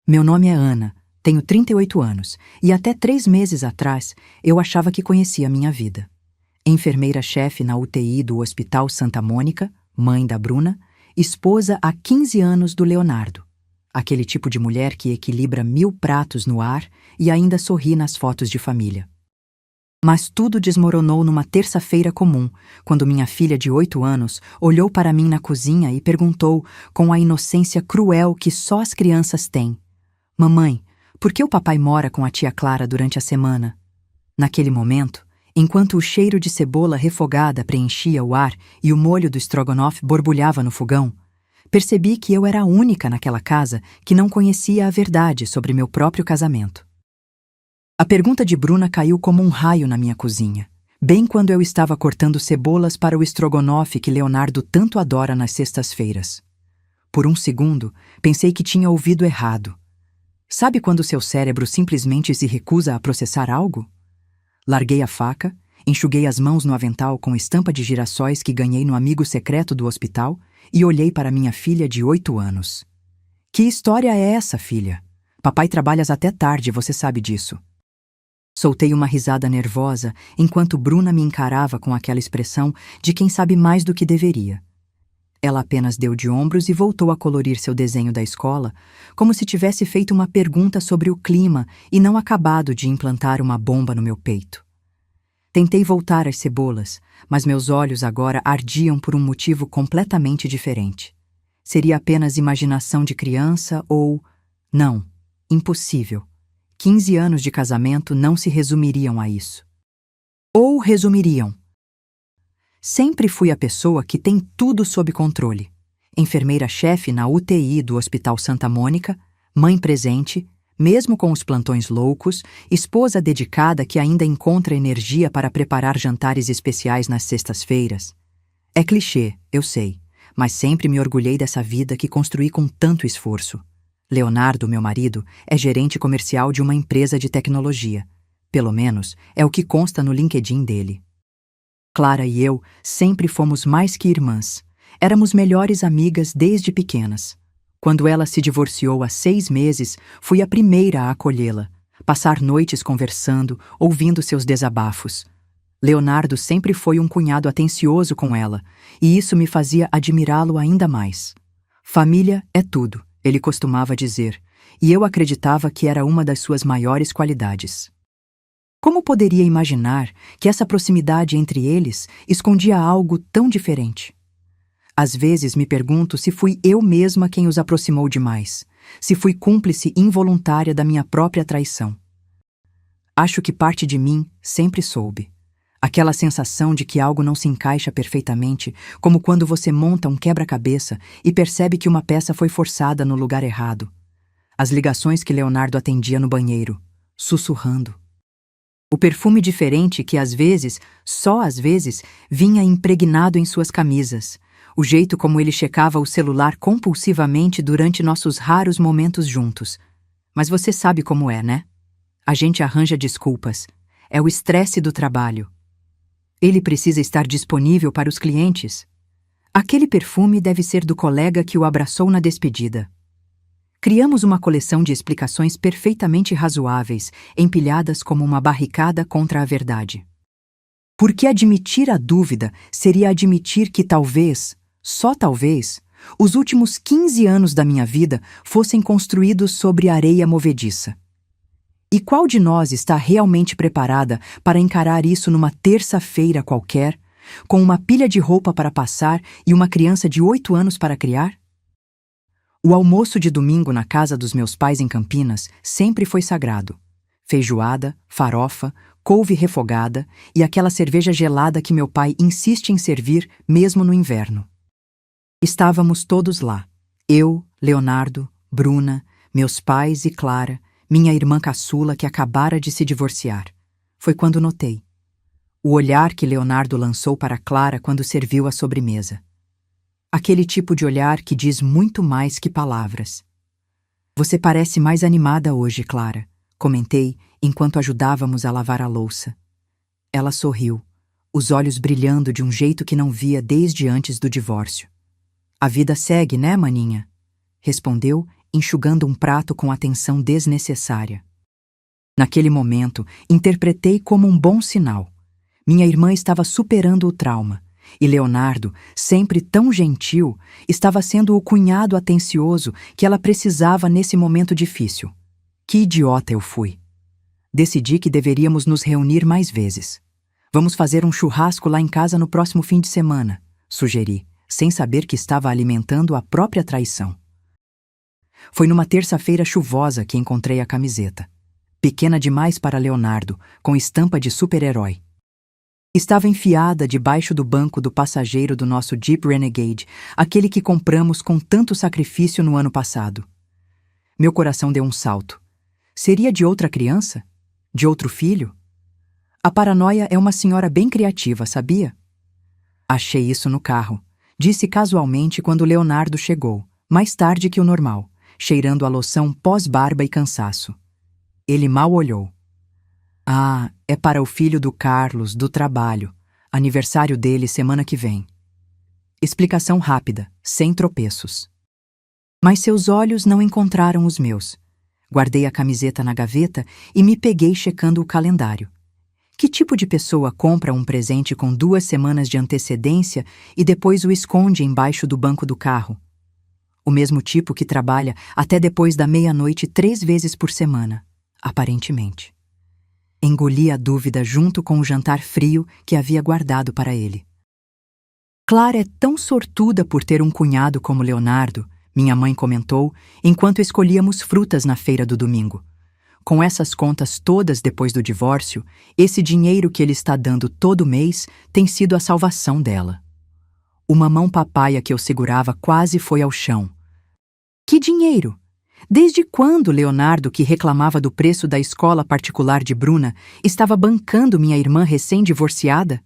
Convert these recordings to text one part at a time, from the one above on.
Meu nome é Ana, tenho 38 anos e até 3 meses atrás eu achava que conhecia a minha vida. Enfermeira-chefe na UTI do Hospital Santa Mônica, mãe da Bruna, esposa há 15 anos do Leonardo. Aquele tipo de mulher que equilibra 1000 pratos no ar e ainda sorri nas fotos de família. Mas tudo desmoronou numa terça-feira comum, quando minha filha de 8 anos olhou para mim na cozinha e perguntou, com a inocência cruel que só as crianças têm: "Mamãe, por que o papai mora com a tia Clara durante a semana?" Naquele momento, enquanto o cheiro de cebola refogada preenchia o ar e o molho do estrogonofe borbulhava no fogão, percebi que eu era a única naquela casa que não conhecia a verdade sobre meu próprio casamento. A pergunta de Bruna caiu como um raio na minha cozinha, bem quando eu estava cortando cebolas para o estrogonofe que Leonardo tanto adora nas sextas-feiras. Por um segundo, pensei que tinha ouvido errado. Sabe quando seu cérebro simplesmente se recusa a processar algo? Larguei a faca, enxuguei as mãos no avental com estampa de girassóis que ganhei no amigo secreto do hospital e olhei para minha filha de 8 anos. "Que história é essa, filha? Papai trabalha até tarde, você sabe disso." Soltei uma risada nervosa enquanto Bruna me encarava com aquela expressão de quem sabe mais do que deveria. Ela apenas deu de ombros e voltou a colorir seu desenho da escola, como se tivesse feito uma pergunta sobre o clima e não acabado de implantar uma bomba no meu peito. Tentei voltar às cebolas, mas meus olhos agora ardiam por um motivo completamente diferente. Seria apenas imaginação de criança ou... Não, impossível. 15 anos de casamento não se resumiriam a isso. Ou resumiriam. Sempre fui a pessoa que tem tudo sob controle. Enfermeira-chefe na UTI do Hospital Santa Mônica, mãe presente, mesmo com os plantões loucos, esposa dedicada que ainda encontra energia para preparar jantares especiais nas sextas-feiras. É clichê, eu sei, mas sempre me orgulhei dessa vida que construí com tanto esforço. Leonardo, meu marido, é gerente comercial de uma empresa de tecnologia. Pelo menos, é o que consta no LinkedIn dele. Clara e eu sempre fomos mais que irmãs. Éramos melhores amigas desde pequenas. Quando ela se divorciou há 6 meses, fui a primeira a acolhê-la, passar noites conversando, ouvindo seus desabafos. Leonardo sempre foi um cunhado atencioso com ela, e isso me fazia admirá-lo ainda mais. "Família é tudo", ele costumava dizer, e eu acreditava que era uma das suas maiores qualidades. Como poderia imaginar que essa proximidade entre eles escondia algo tão diferente? Às vezes me pergunto se fui eu mesma quem os aproximou demais, se fui cúmplice involuntária da minha própria traição. Acho que parte de mim sempre soube. Aquela sensação de que algo não se encaixa perfeitamente, como quando você monta um quebra-cabeça e percebe que uma peça foi forçada no lugar errado. As ligações que Leonardo atendia no banheiro, sussurrando. O perfume diferente que às vezes, só às vezes, vinha impregnado em suas camisas. O jeito como ele checava o celular compulsivamente durante nossos raros momentos juntos. Mas você sabe como é, né? A gente arranja desculpas. É o estresse do trabalho. Ele precisa estar disponível para os clientes. Aquele perfume deve ser do colega que o abraçou na despedida. Criamos uma coleção de explicações perfeitamente razoáveis, empilhadas como uma barricada contra a verdade. Porque admitir a dúvida seria admitir que talvez, só talvez, os últimos 15 anos da minha vida fossem construídos sobre areia movediça. E qual de nós está realmente preparada para encarar isso numa terça-feira qualquer, com uma pilha de roupa para passar e uma criança de 8 anos para criar? O almoço de domingo na casa dos meus pais em Campinas sempre foi sagrado. Feijoada, farofa, couve refogada e aquela cerveja gelada que meu pai insiste em servir mesmo no inverno. Estávamos todos lá. Eu, Leonardo, Bruna, meus pais e Clara, minha irmã caçula que acabara de se divorciar. Foi quando notei. O olhar que Leonardo lançou para Clara quando serviu a sobremesa. Aquele tipo de olhar que diz muito mais que palavras. "Você parece mais animada hoje, Clara", comentei enquanto ajudávamos a lavar a louça. Ela sorriu, os olhos brilhando de um jeito que não via desde antes do divórcio. "A vida segue, né, maninha?", respondeu, enxugando um prato com atenção desnecessária. Naquele momento, interpretei como um bom sinal. Minha irmã estava superando o trauma, e Leonardo, sempre tão gentil, estava sendo o cunhado atencioso que ela precisava nesse momento difícil. Que idiota eu fui! Decidi que deveríamos nos reunir mais vezes. Vamos fazer um churrasco lá em casa no próximo fim de semana, sugeri, sem saber que estava alimentando a própria traição. Foi numa terça-feira chuvosa que encontrei a camiseta. Pequena demais para Leonardo, com estampa de super-herói. Estava enfiada debaixo do banco do passageiro do nosso Jeep Renegade, aquele que compramos com tanto sacrifício no ano passado. Meu coração deu um salto. Seria de outra criança? De outro filho? A paranoia é uma senhora bem criativa, sabia? Achei isso no carro, disse casualmente quando Leonardo chegou, mais tarde que o normal, cheirando a loção pós-barba e cansaço. Ele mal olhou. Ah, é para o filho do Carlos, do trabalho. Aniversário dele semana que vem. Explicação rápida, sem tropeços. Mas seus olhos não encontraram os meus. Guardei a camiseta na gaveta e me peguei checando o calendário. Que tipo de pessoa compra um presente com 2 semanas de antecedência e depois o esconde embaixo do banco do carro? O mesmo tipo que trabalha até depois da meia-noite 3 vezes por semana. Aparentemente. Engoli a dúvida junto com o jantar frio que havia guardado para ele. Clara é tão sortuda por ter um cunhado como Leonardo, minha mãe comentou, enquanto escolhíamos frutas na feira do domingo. Com essas contas todas depois do divórcio, esse dinheiro que ele está dando todo mês tem sido a salvação dela. O mamão papaya que eu segurava quase foi ao chão. Que dinheiro? Desde quando Leonardo, que reclamava do preço da escola particular de Bruna, estava bancando minha irmã recém-divorciada?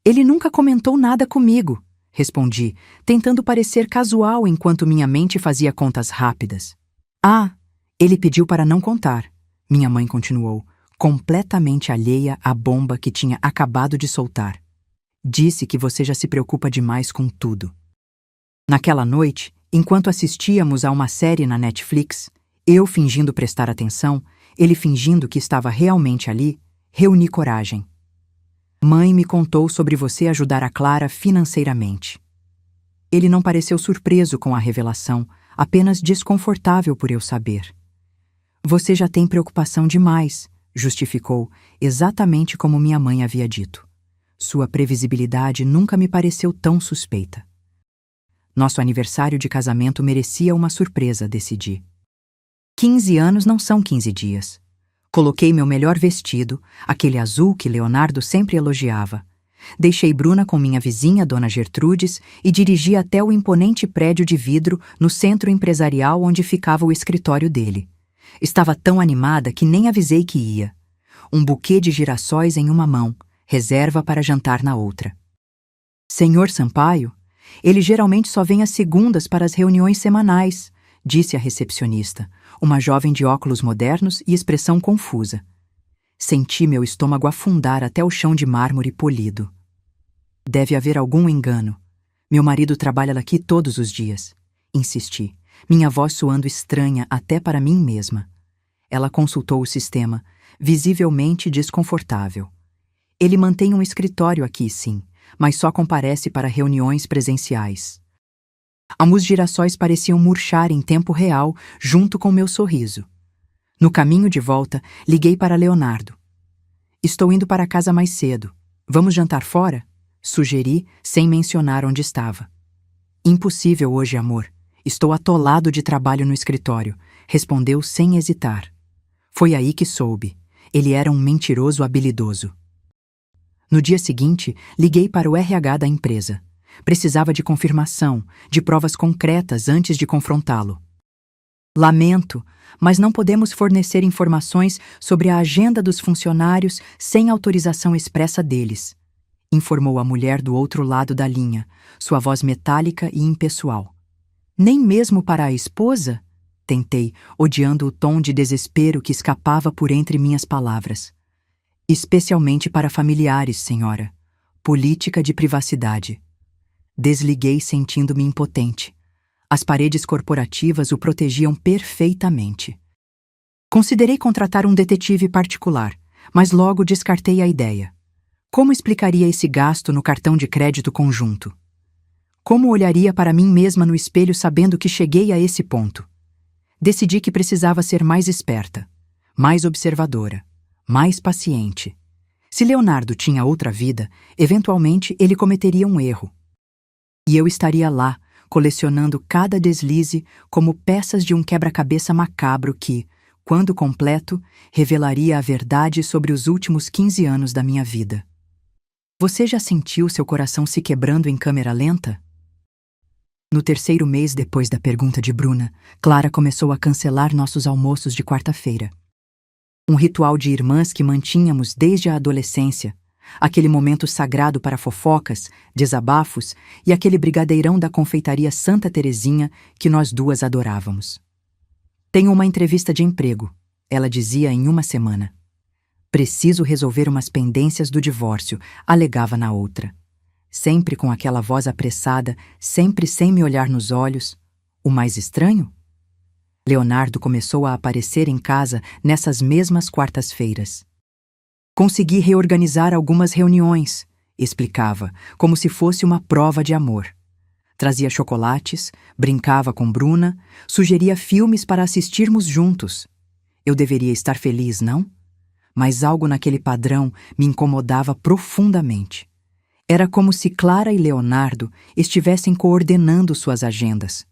Ele nunca comentou nada comigo, respondi, tentando parecer casual enquanto minha mente fazia contas rápidas. Ah, ele pediu para não contar, minha mãe continuou, completamente alheia à bomba que tinha acabado de soltar. Disse que você já se preocupa demais com tudo. Naquela noite, enquanto assistíamos a uma série na Netflix, eu fingindo prestar atenção, ele fingindo que estava realmente ali, reuni coragem. Mãe me contou sobre você ajudar a Clara financeiramente. Ele não pareceu surpreso com a revelação, apenas desconfortável por eu saber. Você já tem preocupação demais, justificou, exatamente como minha mãe havia dito. Sua previsibilidade nunca me pareceu tão suspeita. Nosso aniversário de casamento merecia uma surpresa, decidi. 15 anos não são 15 dias. Coloquei meu melhor vestido, aquele azul que Leonardo sempre elogiava. Deixei Bruna com minha vizinha, Dona Gertrudes, e dirigi até o imponente prédio de vidro no centro empresarial onde ficava o escritório dele. Estava tão animada que nem avisei que ia. Um buquê de girassóis em uma mão, reserva para jantar na outra. Senhor Sampaio? Ele geralmente só vem às segundas para as reuniões semanais, disse a recepcionista, uma jovem de óculos modernos e expressão confusa. Senti meu estômago afundar até o chão de mármore polido. Deve haver algum engano. Meu marido trabalha aqui todos os dias. Insisti, minha voz soando estranha até para mim mesma. Ela consultou o sistema, visivelmente desconfortável. Ele mantém um escritório aqui, sim, mas só comparece para reuniões presenciais. Os girassóis pareciam murchar em tempo real junto com meu sorriso. No caminho de volta, liguei para Leonardo. Estou indo para casa mais cedo. Vamos jantar fora? Sugeri, sem mencionar onde estava. Impossível hoje, amor. Estou atolado de trabalho no escritório, respondeu sem hesitar. Foi aí que soube. Ele era um mentiroso habilidoso. No dia seguinte, liguei para o RH da empresa. Precisava de confirmação, de provas concretas antes de confrontá-lo. Lamento, mas não podemos fornecer informações sobre a agenda dos funcionários sem autorização expressa deles, informou a mulher do outro lado da linha, sua voz metálica e impessoal. Nem mesmo para a esposa? Tentei, odiando o tom de desespero que escapava por entre minhas palavras. Especialmente para familiares, senhora. Política de privacidade. Desliguei sentindo-me impotente. As paredes corporativas o protegiam perfeitamente. Considerei contratar um detetive particular, mas logo descartei a ideia. Como explicaria esse gasto no cartão de crédito conjunto? Como olharia para mim mesma no espelho sabendo que cheguei a esse ponto? Decidi que precisava ser mais esperta, mais observadora, mais paciente. Se Leonardo tinha outra vida, eventualmente ele cometeria um erro. E eu estaria lá, colecionando cada deslize como peças de um quebra-cabeça macabro que, quando completo, revelaria a verdade sobre os últimos 15 anos da minha vida. Você já sentiu seu coração se quebrando em câmera lenta? No terceiro mês depois da pergunta de Bruna, Clara começou a cancelar nossos almoços de quarta-feira. Um ritual de irmãs que mantínhamos desde a adolescência, aquele momento sagrado para fofocas, desabafos e aquele brigadeirão da confeitaria Santa Terezinha que nós duas adorávamos. Tenho uma entrevista de emprego, ela dizia em uma semana. Preciso resolver umas pendências do divórcio, alegava na outra. Sempre com aquela voz apressada, sempre sem me olhar nos olhos. O mais estranho? Leonardo começou a aparecer em casa nessas mesmas quartas-feiras. Consegui reorganizar algumas reuniões, explicava, como se fosse uma prova de amor. Trazia chocolates, brincava com Bruna, sugeria filmes para assistirmos juntos. Eu deveria estar feliz, não? Mas algo naquele padrão me incomodava profundamente. Era como se Clara e Leonardo estivessem coordenando suas agendas,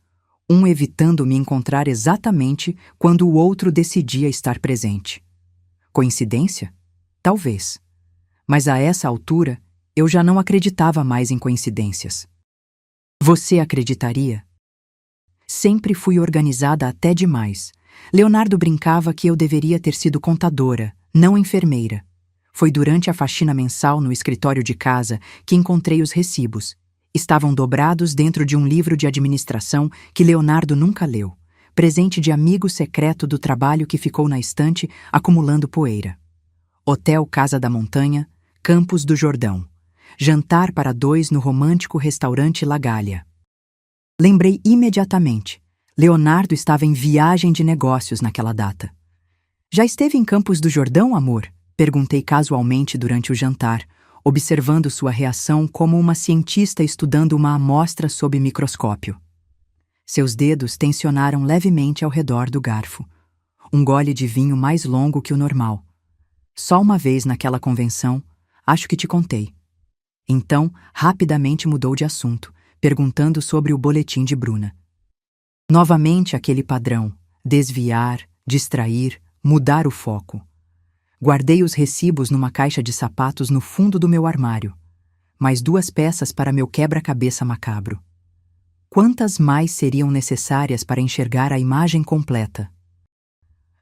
um evitando me encontrar exatamente quando o outro decidia estar presente. Coincidência? Talvez. Mas a essa altura, eu já não acreditava mais em coincidências. Você acreditaria? Sempre fui organizada até demais. Leonardo brincava que eu deveria ter sido contadora, não enfermeira. Foi durante a faxina mensal no escritório de casa que encontrei os recibos. Estavam dobrados dentro de um livro de administração que Leonardo nunca leu, presente de amigo secreto do trabalho que ficou na estante acumulando poeira. Hotel Casa da Montanha, Campos do Jordão. Jantar para 2 no romântico restaurante La Galha. Lembrei imediatamente. Leonardo estava em viagem de negócios naquela data. Já esteve em Campos do Jordão, amor? Perguntei casualmente durante o jantar, observando sua reação como uma cientista estudando uma amostra sob microscópio. Seus dedos tensionaram levemente ao redor do garfo. Um gole de vinho mais longo que o normal. Só uma vez naquela convenção, acho que te contei. Então, rapidamente mudou de assunto, perguntando sobre o boletim de Bruna. Novamente aquele padrão, desviar, distrair, mudar o foco. Guardei os recibos numa caixa de sapatos no fundo do meu armário. Mais 2 peças para meu quebra-cabeça macabro. Quantas mais seriam necessárias para enxergar a imagem completa?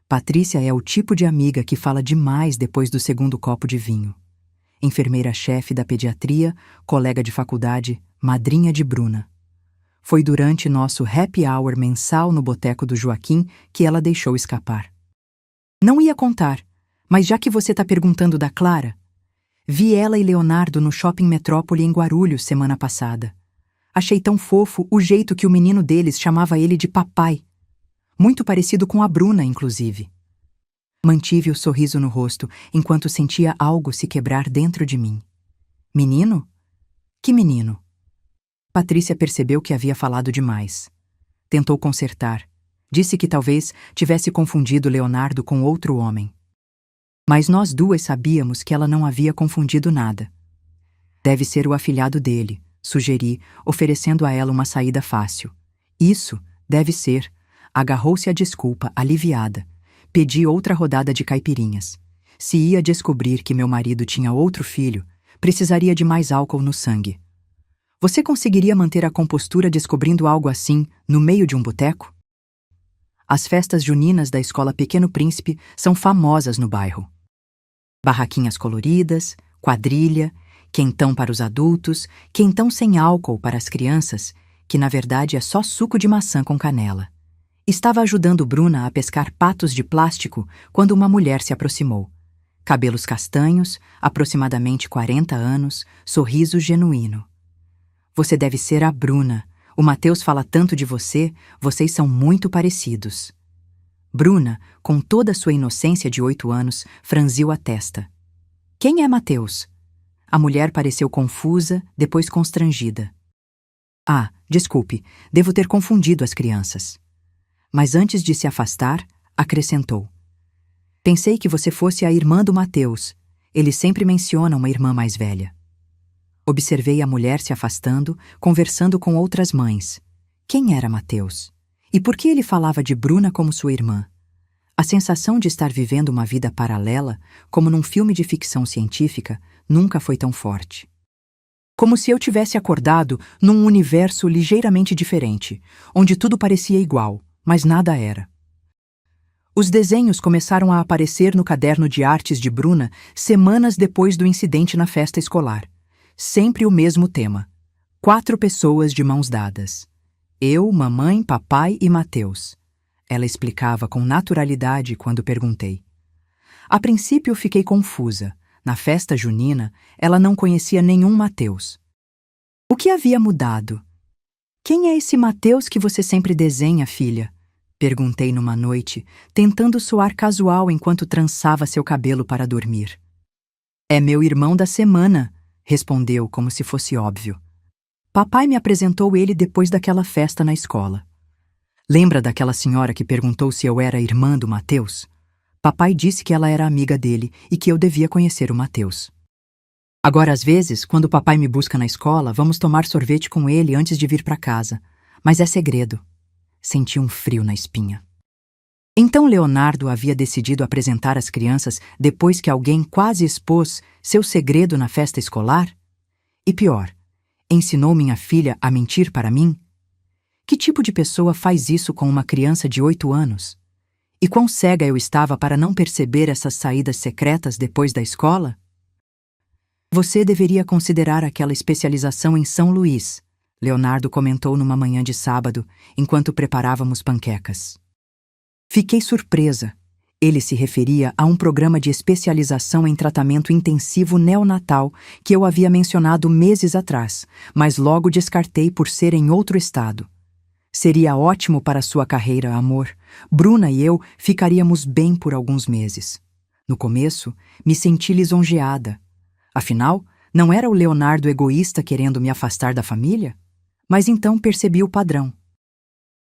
Patrícia é o tipo de amiga que fala demais depois do segundo copo de vinho. Enfermeira-chefe da pediatria, colega de faculdade, madrinha de Bruna. Foi durante nosso happy hour mensal no boteco do Joaquim que ela deixou escapar. Não ia contar, mas já que você está perguntando da Clara, vi ela e Leonardo no Shopping Metrópole em Guarulhos semana passada. Achei tão fofo o jeito que o menino deles chamava ele de papai. Muito parecido com a Bruna, inclusive. Mantive o sorriso no rosto enquanto sentia algo se quebrar dentro de mim. Menino? Que menino? Patrícia percebeu que havia falado demais. Tentou consertar. Disse que talvez tivesse confundido Leonardo com outro homem. Mas nós duas sabíamos que ela não havia confundido nada. Deve ser o afilhado dele, sugeri, oferecendo a ela uma saída fácil. Isso deve ser. Agarrou-se à desculpa, aliviada. Pedi outra rodada de caipirinhas. Se ia descobrir que meu marido tinha outro filho, precisaria de mais álcool no sangue. Você conseguiria manter a compostura descobrindo algo assim no meio de um boteco? As festas juninas da escola Pequeno Príncipe são famosas no bairro. Barraquinhas coloridas, quadrilha, quentão para os adultos, quentão sem álcool para as crianças, que na verdade é só suco de maçã com canela. Estava ajudando Bruna a pescar patos de plástico quando uma mulher se aproximou. Cabelos castanhos, aproximadamente 40 anos, sorriso genuíno. Você deve ser a Bruna, O Mateus fala tanto de você, vocês são muito parecidos. Bruna, com toda a sua inocência de 8 anos, franziu a testa. Quem é Mateus? A mulher pareceu confusa, depois constrangida. Ah, desculpe, devo ter confundido as crianças. Mas antes de se afastar, acrescentou. Pensei que você fosse a irmã do Mateus. Ele sempre menciona uma irmã mais velha. Observei a mulher se afastando, conversando com outras mães. Quem era Mateus? E por que ele falava de Bruna como sua irmã? A sensação de estar vivendo uma vida paralela, como num filme de ficção científica, nunca foi tão forte. Como se eu tivesse acordado num universo ligeiramente diferente, onde tudo parecia igual, mas nada era. Os desenhos começaram a aparecer no caderno de artes de Bruna semanas depois do incidente na festa escolar. Sempre o mesmo tema. 4 pessoas de mãos dadas. Eu, mamãe, papai e Mateus. Ela explicava com naturalidade quando perguntei. A princípio fiquei confusa. Na festa junina, ela não conhecia nenhum Mateus. O que havia mudado? Quem é esse Mateus que você sempre desenha, filha? Perguntei numa noite, tentando soar casual enquanto trançava seu cabelo para dormir. É meu irmão da semana, respondeu como se fosse óbvio. Papai me apresentou ele depois daquela festa na escola. Lembra daquela senhora que perguntou se eu era irmã do Mateus? Papai disse que ela era amiga dele e que eu devia conhecer o Mateus. Agora, às vezes, quando papai me busca na escola, vamos tomar sorvete com ele antes de vir para casa. Mas é segredo. Senti um frio na espinha. Então Leonardo havia decidido apresentar as crianças depois que alguém quase expôs seu segredo na festa escolar? E pior, ensinou minha filha a mentir para mim? Que tipo de pessoa faz isso com uma criança de 8 anos? E quão cega eu estava para não perceber essas saídas secretas depois da escola? Você deveria considerar aquela especialização em São Luís, Leonardo comentou numa manhã de sábado, enquanto preparávamos panquecas. Fiquei surpresa. Ele se referia a um programa de especialização em tratamento intensivo neonatal que eu havia mencionado meses atrás, mas logo descartei por ser em outro estado. Seria ótimo para sua carreira, amor. Bruna e eu ficaríamos bem por alguns meses. No começo, me senti lisonjeada. Afinal, não era o Leonardo egoísta querendo me afastar da família? Mas então percebi o padrão.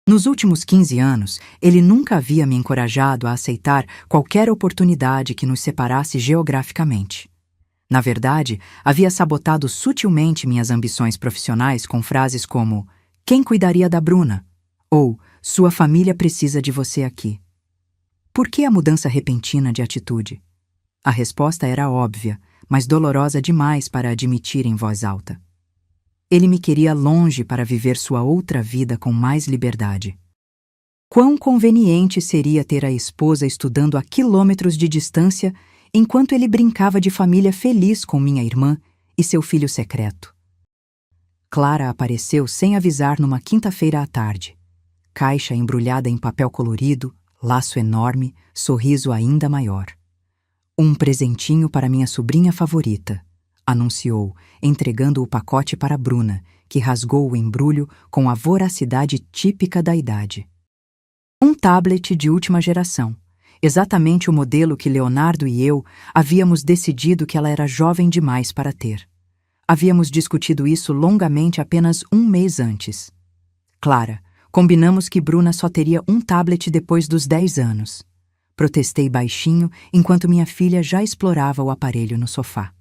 Nos últimos 15 anos, ele nunca havia me encorajado a aceitar qualquer oportunidade que nos separasse geograficamente. Na verdade, havia sabotado sutilmente minhas ambições profissionais com frases como "Quem cuidaria da Bruna?" ou "Sua família precisa de você aqui." Por que a mudança repentina de atitude? A resposta era óbvia, mas dolorosa demais para admitir em voz alta. Ele me queria longe para viver sua outra vida com mais liberdade. Quão conveniente seria ter a esposa estudando a quilômetros de distância enquanto ele brincava de família feliz com minha irmã e seu filho secreto. Clara apareceu sem avisar numa quinta-feira à tarde. Caixa embrulhada em papel colorido, laço enorme, sorriso ainda maior. Um presentinho para minha sobrinha favorita, anunciou, entregando o pacote para Bruna, que rasgou o embrulho com a voracidade típica da idade. Um tablet de última geração, exatamente o modelo que Leonardo e eu havíamos decidido que ela era jovem demais para ter. Havíamos discutido isso longamente apenas um mês antes. Clara, combinamos que Bruna só teria um tablet depois dos 10 anos. Protestei baixinho enquanto minha filha já explorava o aparelho no sofá.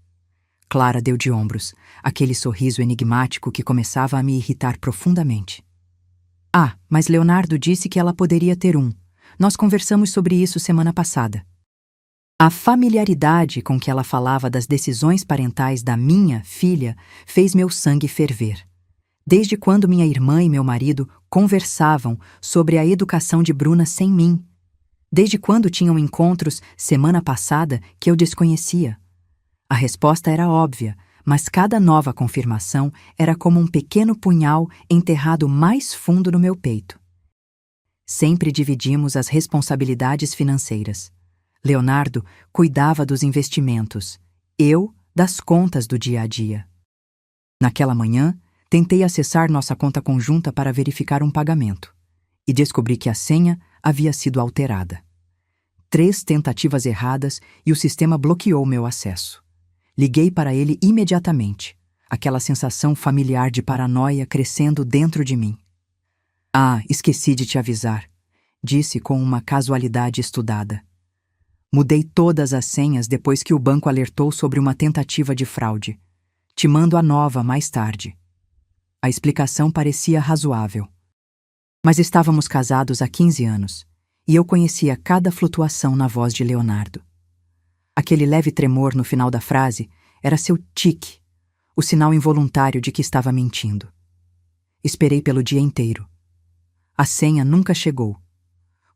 Clara deu de ombros, aquele sorriso enigmático que começava a me irritar profundamente. Ah, mas Leonardo disse que ela poderia ter um. Nós conversamos sobre isso semana passada. A familiaridade com que ela falava das decisões parentais da minha filha fez meu sangue ferver. Desde quando minha irmã e meu marido conversavam sobre a educação de Bruna sem mim? Desde quando tinham encontros semana passada que eu desconhecia? A resposta era óbvia, mas cada nova confirmação era como um pequeno punhal enterrado mais fundo no meu peito. Sempre dividimos as responsabilidades financeiras. Leonardo cuidava dos investimentos, eu das contas do dia a dia. Naquela manhã, Tentei acessar nossa conta conjunta para verificar um pagamento e descobri que a senha havia sido alterada. 3 tentativas erradas e o sistema bloqueou meu acesso. Liguei para ele imediatamente, aquela sensação familiar de paranoia crescendo dentro de mim. Ah, esqueci de te avisar, disse com uma casualidade estudada. Mudei todas as senhas depois que o banco alertou sobre uma tentativa de fraude. Te mando a nova mais tarde. A explicação parecia razoável. Mas estávamos casados há 15 anos, e eu conhecia cada flutuação na voz de Leonardo. Aquele leve tremor no final da frase era seu tique, o sinal involuntário de que estava mentindo. Esperei pelo dia inteiro. A senha nunca chegou.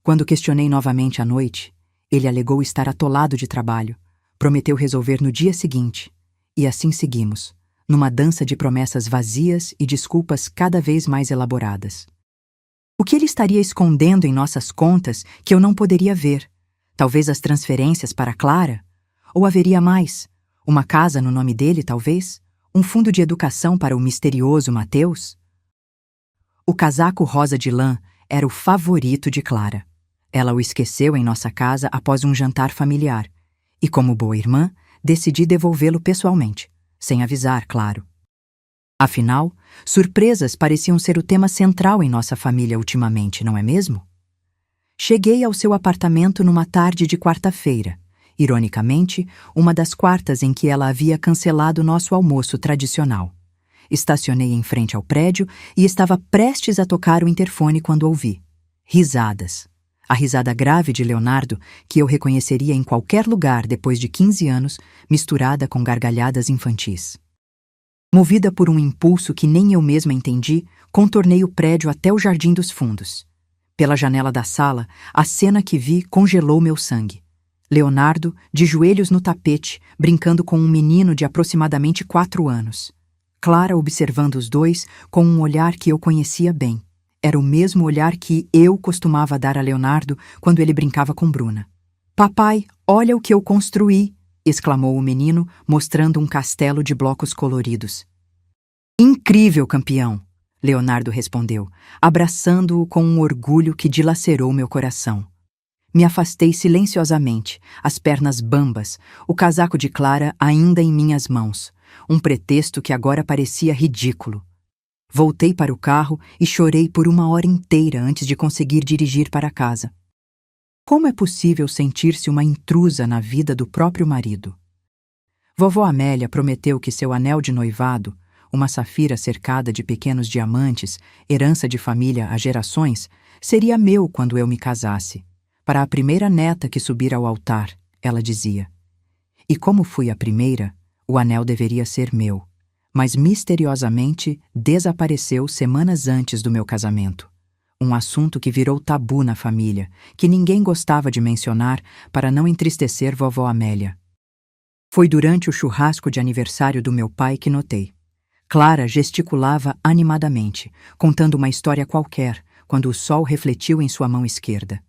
Quando questionei novamente à noite, ele alegou estar atolado de trabalho, prometeu resolver no dia seguinte, e assim seguimos, numa dança de promessas vazias e desculpas cada vez mais elaboradas. O que ele estaria escondendo em nossas contas que eu não poderia ver? Talvez as transferências para Clara? Ou haveria mais? Uma casa no nome dele, talvez? Um fundo de educação para o misterioso Mateus? O casaco rosa de lã era o favorito de Clara. Ela o esqueceu em nossa casa após um jantar familiar, e como boa irmã, decidi devolvê-lo pessoalmente, sem avisar, claro. Afinal, surpresas pareciam ser o tema central em nossa família ultimamente, não é mesmo? Cheguei ao seu apartamento numa tarde de quarta-feira, ironicamente, uma das quartas em que ela havia cancelado nosso almoço tradicional. Estacionei em frente ao prédio e estava prestes a tocar o interfone quando ouvi risadas. A risada grave de Leonardo, que eu reconheceria em qualquer lugar depois de 15 anos, misturada com gargalhadas infantis. Movida por um impulso que nem eu mesma entendi, contornei o prédio até o Jardim dos Fundos. Pela janela da sala, a cena que vi congelou meu sangue. Leonardo, de joelhos no tapete, brincando com um menino de aproximadamente 4 anos. Clara observando os dois com um olhar que eu conhecia bem. Era o mesmo olhar que eu costumava dar a Leonardo quando ele brincava com Bruna. "Papai, olha o que eu construí!" exclamou o menino, mostrando um castelo de blocos coloridos. "Incrível, campeão!" Leonardo respondeu, abraçando-o com um orgulho que dilacerou meu coração. Me afastei silenciosamente, as pernas bambas, o casaco de Clara ainda em minhas mãos, um pretexto que agora parecia ridículo. Voltei para o carro e chorei por 1 hora inteira antes de conseguir dirigir para casa. Como é possível sentir-se uma intrusa na vida do próprio marido? Vovó Amélia prometeu que seu anel de noivado, uma safira cercada de pequenos diamantes, herança de família há gerações, seria meu quando eu me casasse. Para a primeira neta que subir ao altar, ela dizia. E como fui a primeira, o anel deveria ser meu, mas misteriosamente desapareceu semanas antes do meu casamento. Um assunto que virou tabu na família, que ninguém gostava de mencionar para não entristecer vovó Amélia. Foi durante o churrasco de aniversário do meu pai que notei. Clara gesticulava animadamente, contando uma história qualquer, quando o sol refletiu em sua mão esquerda.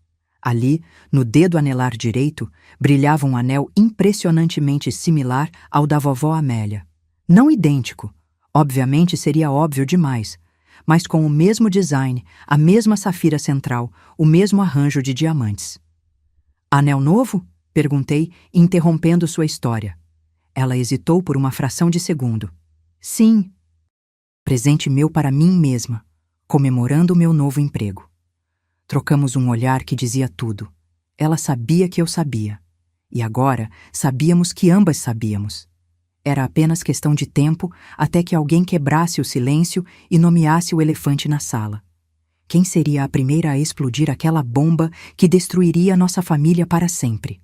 Ali, no dedo anelar direito, brilhava um anel impressionantemente similar ao da vovó Amélia. Não idêntico, obviamente seria óbvio demais, mas com o mesmo design, a mesma safira central, o mesmo arranjo de diamantes. "Anel novo?" perguntei, interrompendo sua história. Ela hesitou por uma fração de segundo. "Sim. Presente meu para mim mesma, comemorando o meu novo emprego." Trocamos um olhar que dizia tudo. Ela sabia que eu sabia. E agora sabíamos que ambas sabíamos. Era apenas questão de tempo até que alguém quebrasse o silêncio e nomeasse o elefante na sala. Quem seria a primeira a explodir aquela bomba que destruiria nossa família para sempre?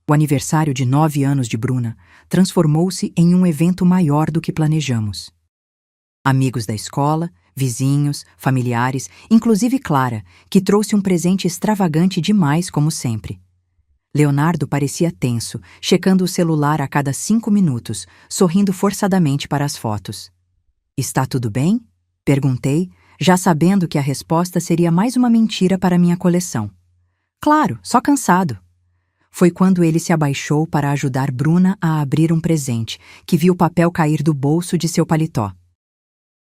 O aniversário de 9 anos de Bruna transformou-se em um evento maior do que planejamos. Amigos da escola, vizinhos, familiares, inclusive Clara, que trouxe um presente extravagante demais como sempre. Leonardo parecia tenso, checando o celular a cada 5 minutos, sorrindo forçadamente para as fotos. "Está tudo bem?" perguntei, já sabendo que a resposta seria mais uma mentira para minha coleção. "Claro, só cansado." Foi quando ele se abaixou para ajudar Bruna a abrir um presente, que viu o papel cair do bolso de seu paletó.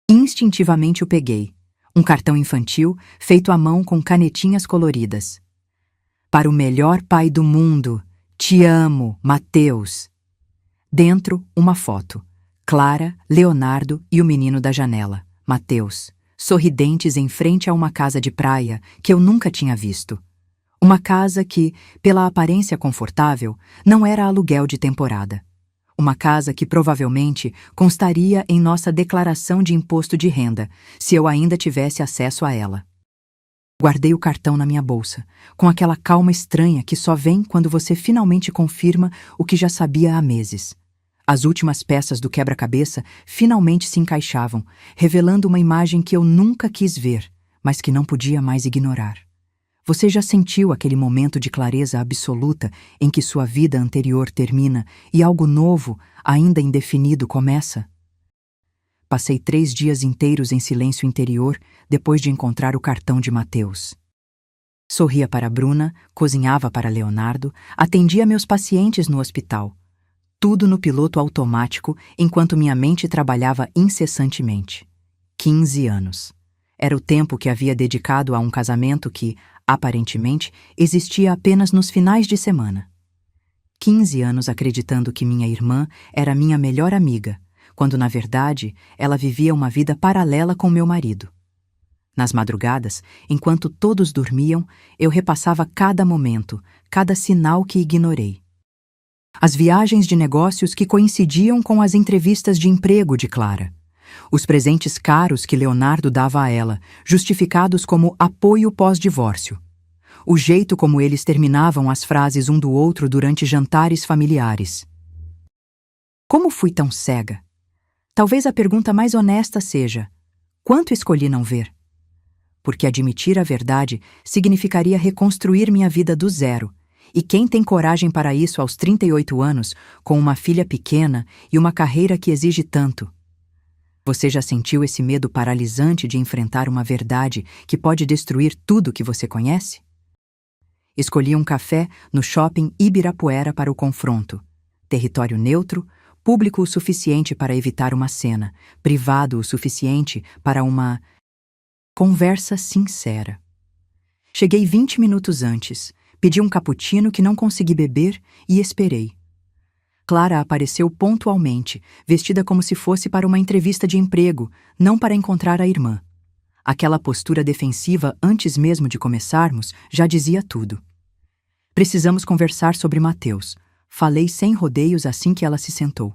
Instintivamente o peguei. Um cartão infantil feito à mão com canetinhas coloridas. Para o melhor pai do mundo, te amo, Mateus. Dentro, uma foto. Clara, Leonardo e o menino da janela, Mateus, sorridentes em frente a uma casa de praia que eu nunca tinha visto. Uma casa que, pela aparência confortável, não era aluguel de temporada. Uma casa que provavelmente constaria em nossa declaração de imposto de renda, se eu ainda tivesse acesso a ela. Guardei o cartão na minha bolsa, com aquela calma estranha que só vem quando você finalmente confirma o que já sabia há meses. As últimas peças do quebra-cabeça finalmente se encaixavam, revelando uma imagem que eu nunca quis ver, mas que não podia mais ignorar. Você já sentiu aquele momento de clareza absoluta em que sua vida anterior termina e algo novo, ainda indefinido, começa? Passei 3 dias inteiros em silêncio interior depois de encontrar o cartão de Mateus. Sorria para Bruna, cozinhava para Leonardo, atendia meus pacientes no hospital. Tudo no piloto automático enquanto minha mente trabalhava incessantemente. 15 anos. Era o tempo que havia dedicado a um casamento que, aparentemente, existia apenas nos finais de semana. 15 anos acreditando que minha irmã era minha melhor amiga, quando, na verdade, ela vivia uma vida paralela com meu marido. Nas madrugadas, enquanto todos dormiam, eu repassava cada momento, cada sinal que ignorei. As viagens de negócios que coincidiam com as entrevistas de emprego de Clara. Os presentes caros que Leonardo dava a ela, justificados como apoio pós-divórcio. O jeito como eles terminavam as frases um do outro durante jantares familiares. Como fui tão cega? Talvez a pergunta mais honesta seja: quanto escolhi não ver? Porque admitir a verdade significaria reconstruir minha vida do zero. E quem tem coragem para isso aos 38 anos, com uma filha pequena e uma carreira que exige tanto? Você já sentiu esse medo paralisante de enfrentar uma verdade que pode destruir tudo que você conhece? Escolhi um café no shopping Ibirapuera para o confronto. Território neutro, público o suficiente para evitar uma cena, privado o suficiente para uma conversa sincera. Cheguei 20 minutos antes, pedi um cappuccino que não consegui beber e esperei. Clara apareceu pontualmente, vestida como se fosse para uma entrevista de emprego, não para encontrar a irmã. Aquela postura defensiva antes mesmo de começarmos já dizia tudo. Precisamos conversar sobre Mateus. Falei sem rodeios assim que ela se sentou.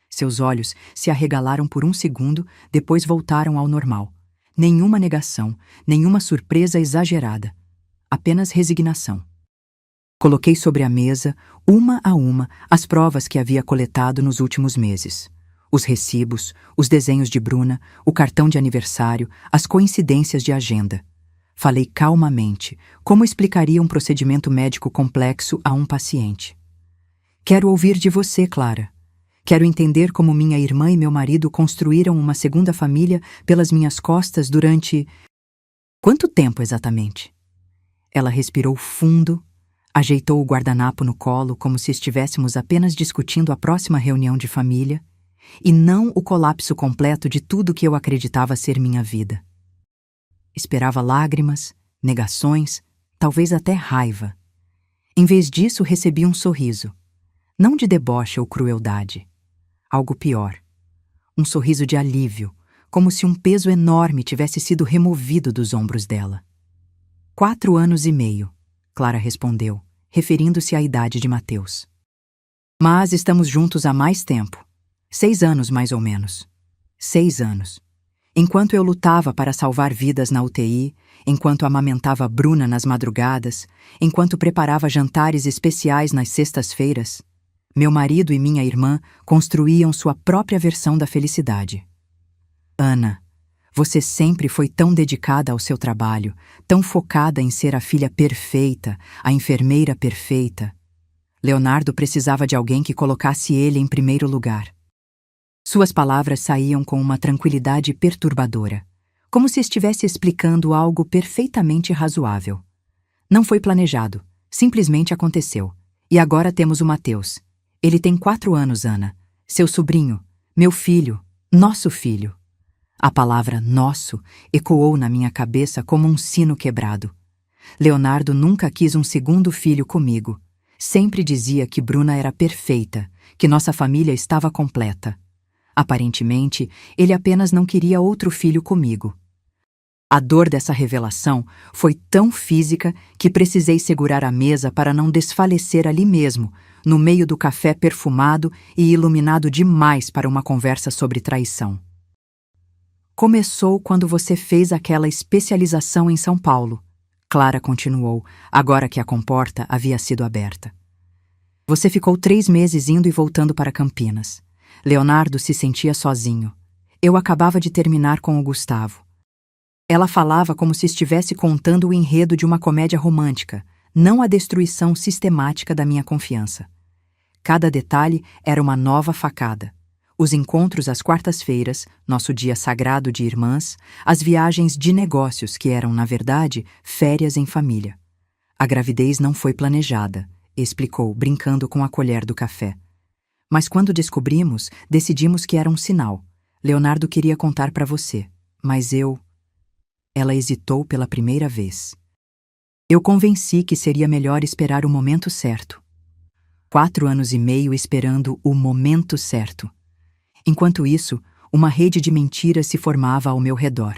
Seus olhos se arregalaram por um segundo, depois voltaram ao normal. Nenhuma negação, nenhuma surpresa exagerada. Apenas resignação. Coloquei sobre a mesa, uma a uma, as provas que havia coletado nos últimos meses. Os recibos, os desenhos de Bruna, o cartão de aniversário, as coincidências de agenda. Falei calmamente, como explicaria um procedimento médico complexo a um paciente. Quero ouvir de você, Clara. Quero entender como minha irmã e meu marido construíram uma segunda família pelas minhas costas durante... Quanto tempo exatamente? Ela respirou fundo, ajeitou o guardanapo no colo como se estivéssemos apenas discutindo a próxima reunião de família e não o colapso completo de tudo que eu acreditava ser minha vida. Esperava lágrimas, negações, talvez até raiva. Em vez disso, recebi um sorriso. Não de deboche ou crueldade. Algo pior. Um sorriso de alívio, como se um peso enorme tivesse sido removido dos ombros dela. 4 anos e meio, Clara respondeu, referindo-se à idade de Mateus. Mas estamos juntos há mais tempo. 6 anos, mais ou menos. 6 anos. Enquanto eu lutava para salvar vidas na UTI, enquanto amamentava Bruna nas madrugadas, enquanto preparava jantares especiais nas sextas-feiras, meu marido e minha irmã construíam sua própria versão da felicidade. Ana, você sempre foi tão dedicada ao seu trabalho, tão focada em ser a filha perfeita, a enfermeira perfeita. Leonardo precisava de alguém que colocasse ele em primeiro lugar. Suas palavras saíam com uma tranquilidade perturbadora, como se estivesse explicando algo perfeitamente razoável. Não foi planejado, simplesmente aconteceu. E agora temos o Mateus. Ele tem 4 anos, Ana. Seu sobrinho, meu filho, nosso filho. A palavra nosso ecoou na minha cabeça como um sino quebrado. Leonardo nunca quis um segundo filho comigo. Sempre dizia que Bruna era perfeita, que nossa família estava completa. Aparentemente, ele apenas não queria outro filho comigo. A dor dessa revelação foi tão física que precisei segurar a mesa para não desfalecer ali mesmo, no meio do café perfumado e iluminado demais para uma conversa sobre traição. Começou quando você fez aquela especialização em São Paulo, Clara continuou, agora que a comporta havia sido aberta. Você ficou 3 meses indo e voltando para Campinas. Leonardo se sentia sozinho. Eu acabava de terminar com o Gustavo. Ela falava como se estivesse contando o enredo de uma comédia romântica, não a destruição sistemática da minha confiança. Cada detalhe era uma nova facada. Os encontros às quartas-feiras, nosso dia sagrado de irmãs, as viagens de negócios que eram, na verdade, férias em família. A gravidez não foi planejada, explicou, brincando com a colher do café. Mas quando descobrimos, decidimos que era um sinal. Leonardo queria contar para você, mas eu... Ela hesitou pela primeira vez. Eu convenci que seria melhor esperar o momento certo. 4 anos e meio esperando o momento certo. Enquanto isso, uma rede de mentiras se formava ao meu redor.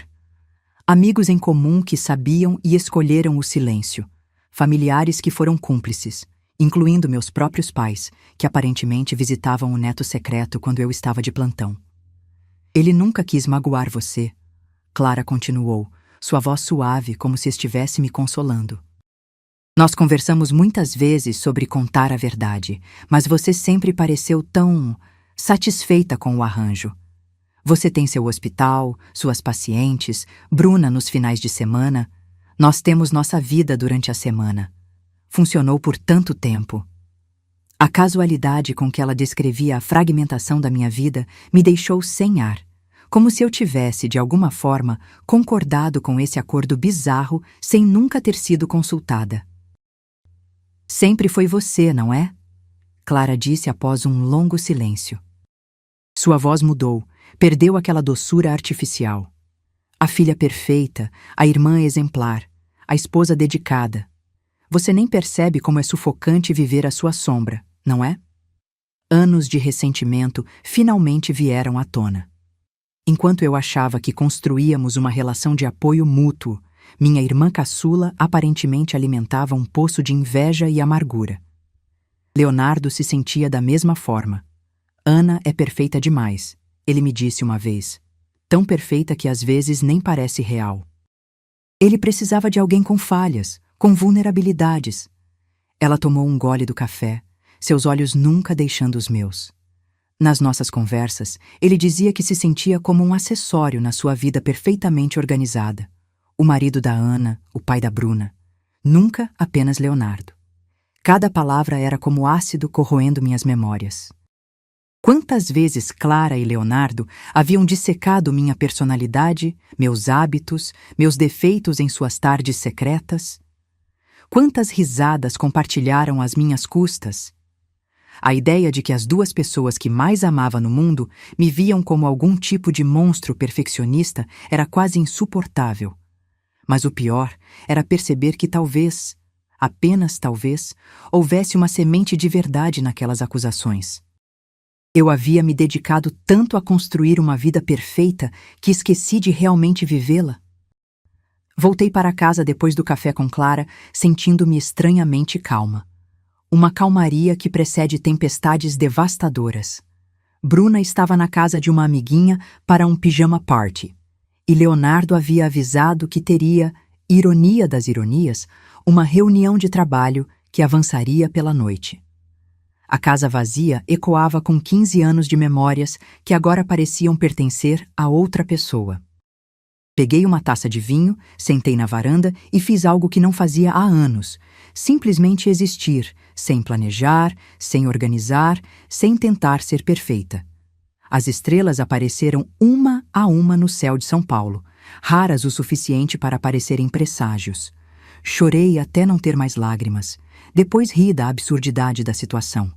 Amigos em comum que sabiam e escolheram o silêncio. Familiares que foram cúmplices, incluindo meus próprios pais, que aparentemente visitavam o neto secreto quando eu estava de plantão. Ele nunca quis magoar você, Clara continuou, sua voz suave como se estivesse me consolando. Nós conversamos muitas vezes sobre contar a verdade, mas você sempre pareceu tão... satisfeita com o arranjo. Você tem seu hospital, suas pacientes, Bruna nos finais de semana. Nós temos nossa vida durante a semana. Funcionou por tanto tempo. A casualidade com que ela descrevia a fragmentação da minha vida me deixou sem ar, como se eu tivesse, de alguma forma, concordado com esse acordo bizarro sem nunca ter sido consultada. Sempre foi você, não é? Clara disse após um longo silêncio. Sua voz mudou, perdeu aquela doçura artificial. A filha perfeita, a irmã exemplar, a esposa dedicada. Você nem percebe como é sufocante viver à sua sombra, não é? Anos de ressentimento finalmente vieram à tona. Enquanto eu achava que construíamos uma relação de apoio mútuo, minha irmã caçula aparentemente alimentava um poço de inveja e amargura. Leonardo se sentia da mesma forma. Ana é perfeita demais, ele me disse uma vez. Tão perfeita que às vezes nem parece real. Ele precisava de alguém com falhas, com vulnerabilidades. Ela tomou um gole do café, seus olhos nunca deixando os meus. Nas nossas conversas, ele dizia que se sentia como um acessório na sua vida perfeitamente organizada. O marido da Ana, o pai da Bruna. Nunca apenas Leonardo. Cada palavra era como ácido corroendo minhas memórias. Quantas vezes Clara e Leonardo haviam dissecado minha personalidade, meus hábitos, meus defeitos em suas tardes secretas? Quantas risadas compartilharam às minhas custas? A ideia de que as 2 pessoas que mais amava no mundo me viam como algum tipo de monstro perfeccionista era quase insuportável. Mas o pior era perceber que talvez, apenas talvez, houvesse uma semente de verdade naquelas acusações. Eu havia me dedicado tanto a construir uma vida perfeita que esqueci de realmente vivê-la. Voltei para casa depois do café com Clara, sentindo-me estranhamente calma. Uma calmaria que precede tempestades devastadoras. Bruna estava na casa de uma amiguinha para um pijama party. E Leonardo havia avisado que teria, ironia das ironias, uma reunião de trabalho que avançaria pela noite. A casa vazia ecoava com 15 anos de memórias que agora pareciam pertencer a outra pessoa. Peguei uma taça de vinho, sentei na varanda e fiz algo que não fazia há anos. Simplesmente existir, sem planejar, sem organizar, sem tentar ser perfeita. As estrelas apareceram uma a uma no céu de São Paulo, raras o suficiente para parecerem presságios. Chorei até não ter mais lágrimas. Depois ri da absurdidade da situação.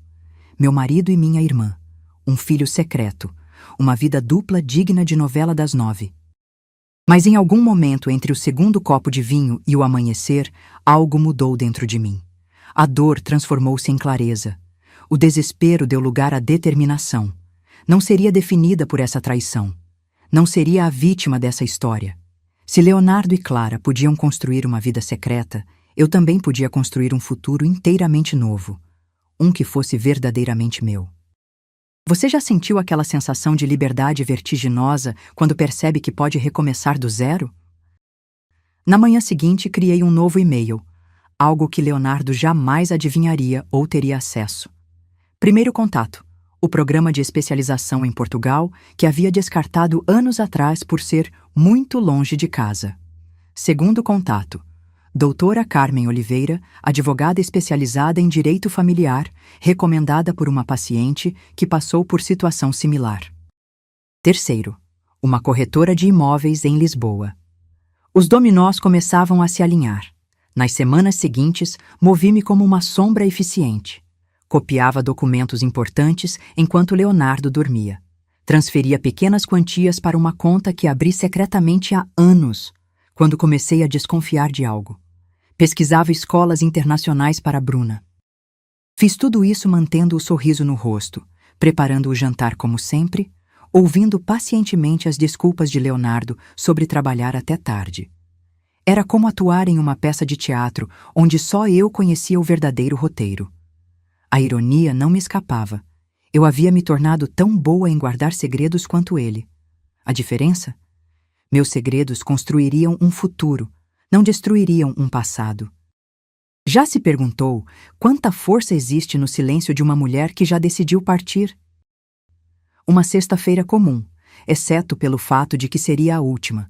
Meu marido e minha irmã. Um filho secreto. Uma vida dupla digna de novela das 9. Mas em algum momento entre o segundo copo de vinho e o amanhecer, algo mudou dentro de mim. A dor transformou-se em clareza. O desespero deu lugar à determinação. Não seria definida por essa traição. Não seria a vítima dessa história. Se Leonardo e Clara podiam construir uma vida secreta, eu também podia construir um futuro inteiramente novo. Um que fosse verdadeiramente meu. Você já sentiu aquela sensação de liberdade vertiginosa quando percebe que pode recomeçar do zero? Na manhã seguinte, criei um novo e-mail, algo que Leonardo jamais adivinharia ou teria acesso. Primeiro contato, o programa de especialização em Portugal, que havia descartado anos atrás por ser muito longe de casa. Segundo contato, doutora Carmen Oliveira, advogada especializada em direito familiar, recomendada por uma paciente que passou por situação similar. Terceiro, uma corretora de imóveis em Lisboa. Os dominós começavam a se alinhar. Nas semanas seguintes, movi-me como uma sombra eficiente. Copiava documentos importantes enquanto Leonardo dormia. Transferia pequenas quantias para uma conta que abri secretamente há anos, quando comecei a desconfiar de algo. Pesquisava escolas internacionais para Bruna. Fiz tudo isso mantendo o sorriso no rosto, preparando o jantar como sempre, ouvindo pacientemente as desculpas de Leonardo sobre trabalhar até tarde. Era como atuar em uma peça de teatro onde só eu conhecia o verdadeiro roteiro. A ironia não me escapava. Eu havia me tornado tão boa em guardar segredos quanto ele. A diferença? Meus segredos construiriam um futuro, não destruiriam um passado. Já se perguntou quanta força existe no silêncio de uma mulher que já decidiu partir? Uma sexta-feira comum, exceto pelo fato de que seria a última.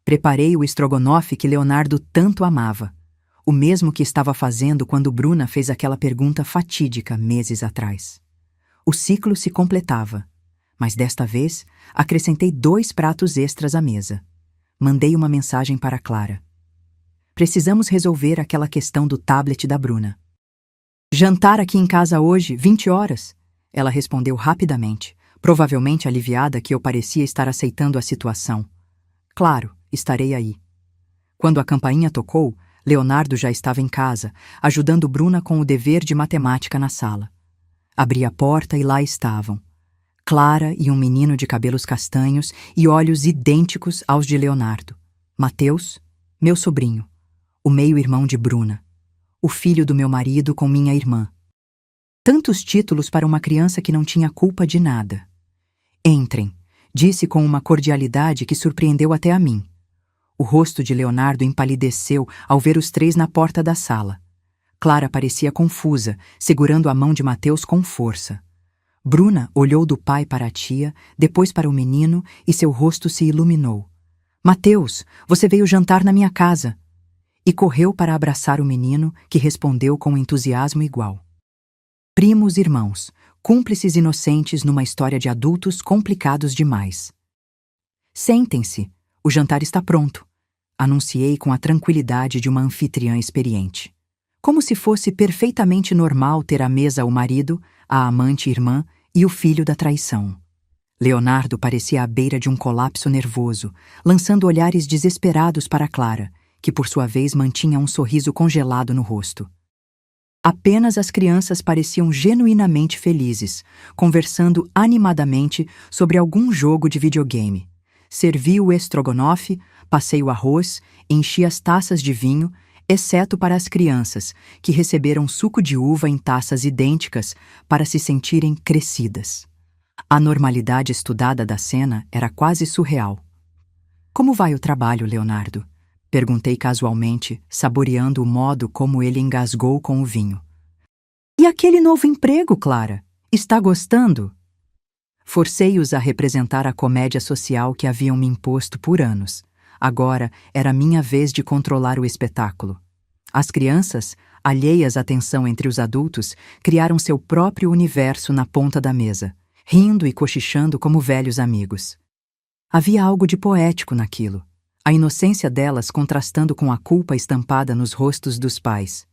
Preparei o estrogonofe que Leonardo tanto amava, o mesmo que estava fazendo quando Bruna fez aquela pergunta fatídica meses atrás. O ciclo se completava, mas desta vez acrescentei 2 pratos extras à mesa. Mandei uma mensagem para Clara. Precisamos resolver aquela questão do tablet da Bruna. Jantar aqui em casa hoje, 20 horas? Ela respondeu rapidamente, provavelmente aliviada que eu parecia estar aceitando a situação. Claro, estarei aí. Quando a campainha tocou, Leonardo já estava em casa, ajudando Bruna com o dever de matemática na sala. Abri a porta e lá estavam. Clara e um menino de cabelos castanhos e olhos idênticos aos de Leonardo. Mateus, meu sobrinho. O meio-irmão de Bruna, o filho do meu marido com minha irmã. Tantos títulos para uma criança que não tinha culpa de nada. Entrem, disse com uma cordialidade que surpreendeu até a mim. O rosto de Leonardo empalideceu ao ver os 3 na porta da sala. Clara parecia confusa, segurando a mão de Mateus com força. Bruna olhou do pai para a tia, depois para o menino e seu rosto se iluminou. Mateus, você veio jantar na minha casa. E correu para abraçar o menino, que respondeu com entusiasmo igual. Primos irmãos, cúmplices inocentes numa história de adultos complicados demais. Sentem-se, o jantar está pronto, anunciei com a tranquilidade de uma anfitriã experiente. Como se fosse perfeitamente normal ter à mesa o marido, a amante irmã e o filho da traição. Leonardo parecia à beira de um colapso nervoso, lançando olhares desesperados para Clara, que por sua vez mantinha um sorriso congelado no rosto. Apenas as crianças pareciam genuinamente felizes, conversando animadamente sobre algum jogo de videogame. Servi o estrogonofe, passei o arroz, enchi as taças de vinho, exceto para as crianças, que receberam suco de uva em taças idênticas para se sentirem crescidas. A normalidade estudada da cena era quase surreal. Como vai o trabalho, Leonardo? Perguntei casualmente, saboreando o modo como ele engasgou com o vinho. E aquele novo emprego, Clara? Está gostando? Forcei-os a representar a comédia social que haviam me imposto por anos. Agora era minha vez de controlar o espetáculo. As crianças, alheias à tensão entre os adultos, criaram seu próprio universo na ponta da mesa, rindo e cochichando como velhos amigos. Havia algo de poético naquilo. A inocência delas contrastando com a culpa estampada nos rostos dos pais.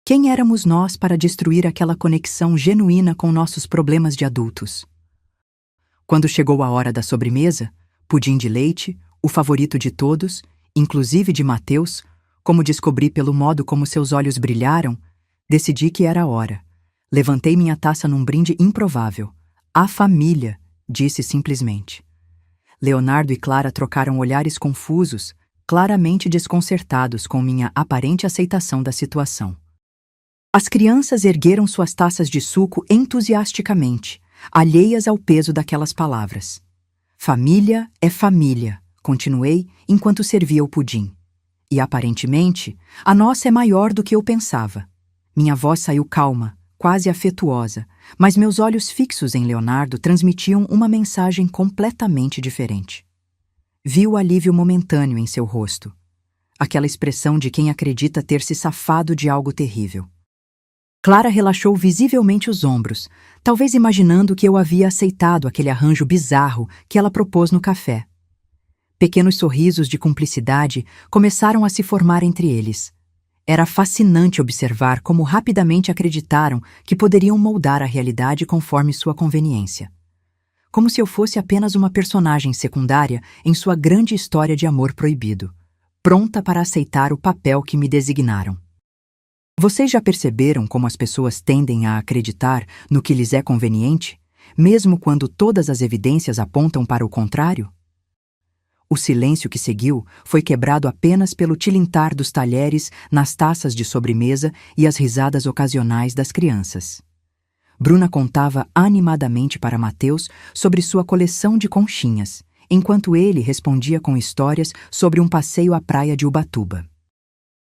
Quem éramos nós para destruir aquela conexão genuína com nossos problemas de adultos? Quando chegou a hora da sobremesa, pudim de leite, O favorito de todos, inclusive de Mateus, como descobri pelo modo como seus olhos brilharam, decidi que era a hora. Levantei minha taça num brinde improvável. A família, disse simplesmente. Leonardo e Clara trocaram olhares confusos, claramente desconcertados com minha aparente aceitação da situação. As crianças ergueram suas taças de suco entusiasticamente, alheias ao peso daquelas palavras. Família é família, continuei enquanto servia o pudim. E aparentemente, a nossa é maior do que eu pensava. Minha voz saiu calma, quase afetuosa, mas meus olhos fixos em Leonardo transmitiam uma mensagem completamente diferente. Vi o alívio momentâneo em seu rosto, aquela expressão de quem acredita ter se safado de algo terrível. Clara relaxou visivelmente os ombros, talvez imaginando que eu havia aceitado aquele arranjo bizarro que ela propôs no café. Pequenos sorrisos de cumplicidade começaram a se formar entre eles. Era fascinante observar como rapidamente acreditaram que poderiam moldar a realidade conforme sua conveniência. Como se eu fosse apenas uma personagem secundária em sua grande história de amor proibido, pronta para aceitar o papel que me designaram. Vocês já perceberam como as pessoas tendem a acreditar no que lhes é conveniente, mesmo quando todas as evidências apontam para o contrário? O silêncio que seguiu foi quebrado apenas pelo tilintar dos talheres nas taças de sobremesa e as risadas ocasionais das crianças. Bruna contava animadamente para Mateus sobre sua coleção de conchinhas, enquanto ele respondia com histórias sobre um passeio à praia de Ubatuba.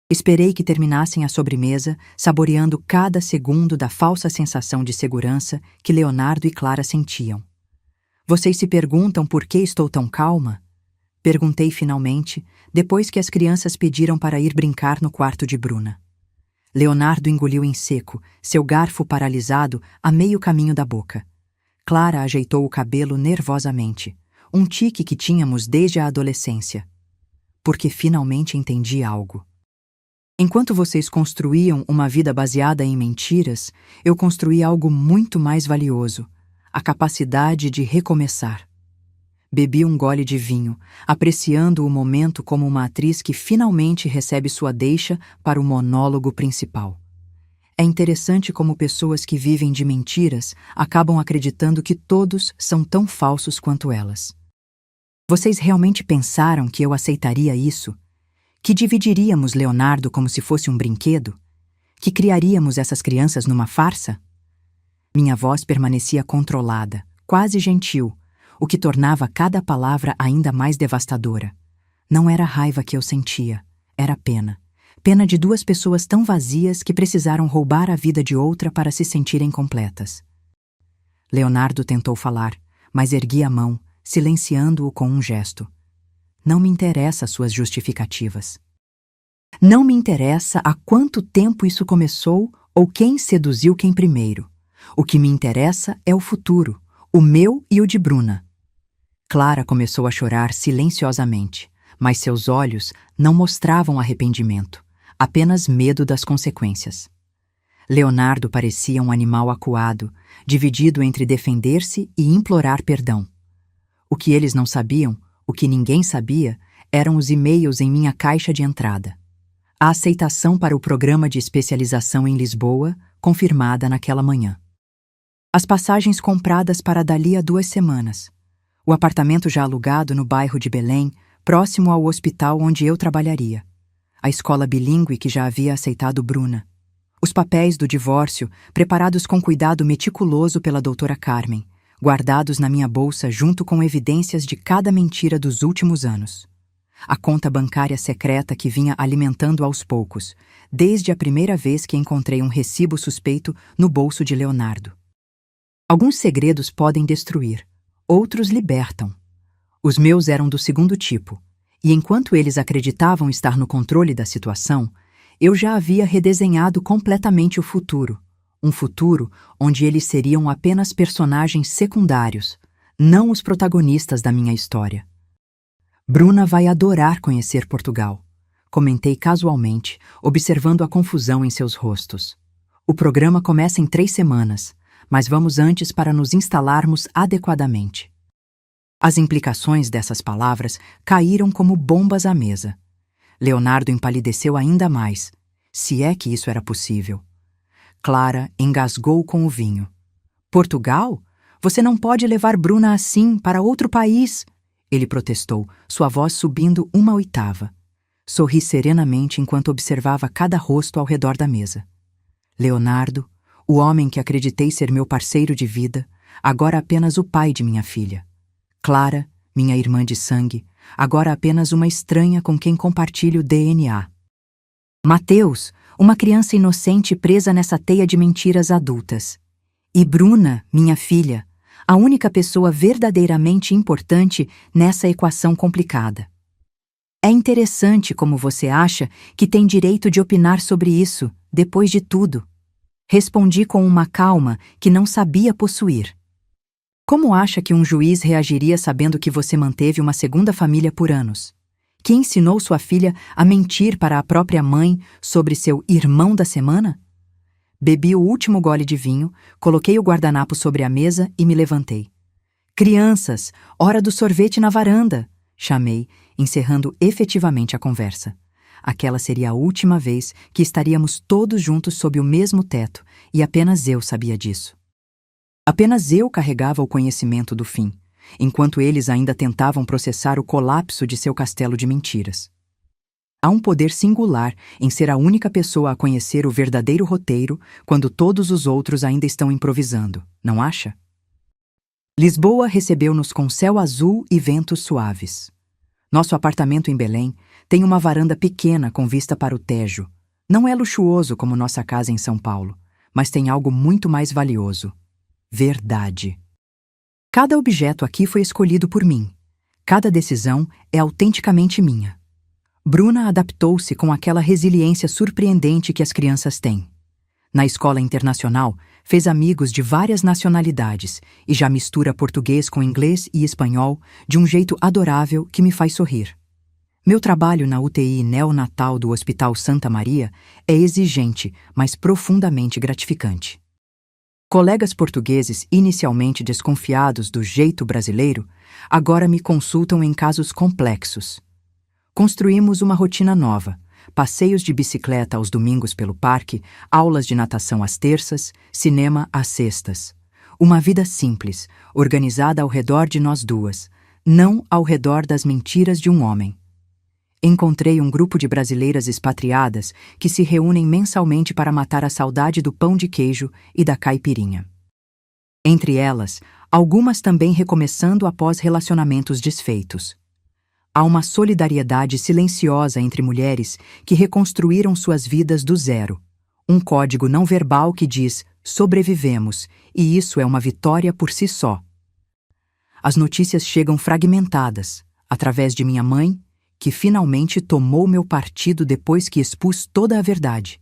Esperei que terminassem a sobremesa, saboreando cada segundo da falsa sensação de segurança que Leonardo e Clara sentiam. Vocês se perguntam por que estou tão calma? Perguntei finalmente, depois que as crianças pediram para ir brincar no quarto de Bruna. Leonardo engoliu em seco, seu garfo paralisado a meio caminho da boca. Clara ajeitou o cabelo nervosamente, um tique que tínhamos desde a adolescência. Porque finalmente entendi algo. Enquanto vocês construíam uma vida baseada em mentiras, eu construí algo muito mais valioso, a capacidade de recomeçar. Bebi um gole de vinho, apreciando o momento como uma atriz que finalmente recebe sua deixa para o monólogo principal. É interessante como pessoas que vivem de mentiras acabam acreditando que todos são tão falsos quanto elas. Vocês realmente pensaram que eu aceitaria isso? Que dividiríamos Leonardo como se fosse um brinquedo? Que criaríamos essas crianças numa farsa? Minha voz permanecia controlada, quase gentil, o que tornava cada palavra ainda mais devastadora. Não era raiva que eu sentia, era pena. Pena de duas pessoas tão vazias que precisaram roubar a vida de outra para se sentirem completas. Leonardo tentou falar, mas ergui a mão, silenciando-o com um gesto. Não me interessa suas justificativas. Não me interessa há quanto tempo isso começou ou quem seduziu quem primeiro. O que me interessa é o futuro, o meu e o de Bruna. Clara começou a chorar silenciosamente, mas seus olhos não mostravam arrependimento, apenas medo das consequências. Leonardo parecia um animal acuado, dividido entre defender-se e implorar perdão. O que eles não sabiam, o que ninguém sabia, eram os e-mails em minha caixa de entrada. A aceitação para o programa de especialização em Lisboa, confirmada naquela manhã. As passagens compradas para dali a 2 semanas. O apartamento já alugado no bairro de Belém, próximo ao hospital onde eu trabalharia. A escola bilíngue que já havia aceitado Bruna. Os papéis do divórcio, preparados com cuidado meticuloso pela doutora Carmen, guardados na minha bolsa junto com evidências de cada mentira dos últimos anos. A conta bancária secreta que vinha alimentando aos poucos, desde a primeira vez que encontrei um recibo suspeito no bolso de Leonardo. Alguns segredos podem destruir, outros libertam. Os meus eram do segundo tipo, e enquanto eles acreditavam estar no controle da situação, eu já havia redesenhado completamente o futuro. Um futuro onde eles seriam apenas personagens secundários, não os protagonistas da minha história. Bruna vai adorar conhecer Portugal, comentei casualmente, observando a confusão em seus rostos. O programa começa em 3 semanas, mas vamos antes para nos instalarmos adequadamente. As implicações dessas palavras caíram como bombas à mesa. Leonardo empalideceu ainda mais, se é que isso era possível. Clara engasgou com o vinho. Portugal? Você não pode levar Bruna assim para outro país, ele protestou, sua voz subindo uma oitava. Sorri serenamente enquanto observava cada rosto ao redor da mesa. Leonardo, o homem que acreditei ser meu parceiro de vida, agora apenas o pai de minha filha. Clara, minha irmã de sangue, agora apenas uma estranha com quem compartilho DNA. Mateus, uma criança inocente presa nessa teia de mentiras adultas. E Bruna, minha filha, a única pessoa verdadeiramente importante nessa equação complicada. É interessante como você acha que tem direito de opinar sobre isso, depois de tudo. Respondi com uma calma que não sabia possuir. Como acha que um juiz reagiria sabendo que você manteve uma segunda família por anos? Que ensinou sua filha a mentir para a própria mãe sobre seu irmão da semana? Bebi o último gole de vinho, coloquei o guardanapo sobre a mesa e me levantei. Crianças, hora do sorvete na varanda, chamei, encerrando efetivamente a conversa. Aquela seria a última vez que estaríamos todos juntos sob o mesmo teto, e apenas eu sabia disso. Apenas eu carregava o conhecimento do fim, enquanto eles ainda tentavam processar o colapso de seu castelo de mentiras. Há um poder singular em ser a única pessoa a conhecer o verdadeiro roteiro quando todos os outros ainda estão improvisando, não acha? Lisboa recebeu-nos com céu azul e ventos suaves. Nosso apartamento em Belém tem uma varanda pequena com vista para o Tejo. Não é luxuoso como nossa casa em São Paulo, mas tem algo muito mais valioso. Verdade. Cada objeto aqui foi escolhido por mim. Cada decisão é autenticamente minha. Bruna adaptou-se com aquela resiliência surpreendente que as crianças têm. Na escola internacional, fez amigos de várias nacionalidades e já mistura português com inglês e espanhol de um jeito adorável que me faz sorrir. Meu trabalho na UTI neonatal do Hospital Santa Maria é exigente, mas profundamente gratificante. Colegas portugueses inicialmente desconfiados do jeito brasileiro, agora me consultam em casos complexos. Construímos uma rotina nova, passeios de bicicleta aos domingos pelo parque, aulas de natação às terças, cinema às sextas. Uma vida simples, organizada ao redor de nós duas, não ao redor das mentiras de um homem. Encontrei um grupo de brasileiras expatriadas que se reúnem mensalmente para matar a saudade do pão de queijo e da caipirinha. Entre elas, algumas também recomeçando após relacionamentos desfeitos. Há uma solidariedade silenciosa entre mulheres que reconstruíram suas vidas do zero. Um código não verbal que diz sobrevivemos, e isso é uma vitória por si só. As notícias chegam fragmentadas, através de minha mãe, que finalmente tomou meu partido depois que expus toda a verdade,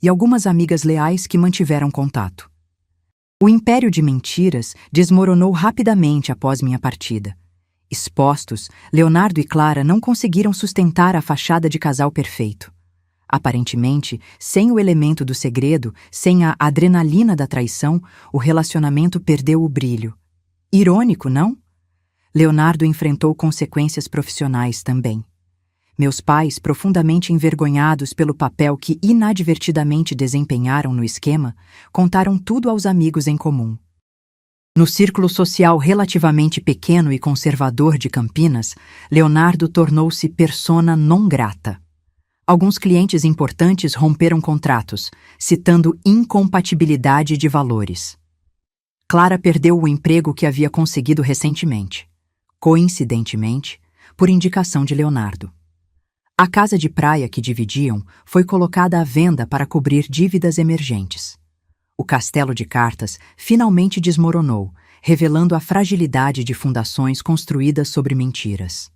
e algumas amigas leais que mantiveram contato. O império de mentiras desmoronou rapidamente após minha partida. Expostos, Leonardo e Clara não conseguiram sustentar a fachada de casal perfeito. Aparentemente, sem o elemento do segredo, sem a adrenalina da traição, o relacionamento perdeu o brilho. Irônico, não? Leonardo enfrentou consequências profissionais também. Meus pais, profundamente envergonhados pelo papel que inadvertidamente desempenharam no esquema, contaram tudo aos amigos em comum. No círculo social relativamente pequeno e conservador de Campinas, Leonardo tornou-se persona non grata. Alguns clientes importantes romperam contratos, citando incompatibilidade de valores. Clara perdeu o emprego que havia conseguido recentemente. Coincidentemente, por indicação de Leonardo. A casa de praia que dividiam foi colocada à venda para cobrir dívidas emergentes. O castelo de cartas finalmente desmoronou, revelando a fragilidade de fundações construídas sobre mentiras.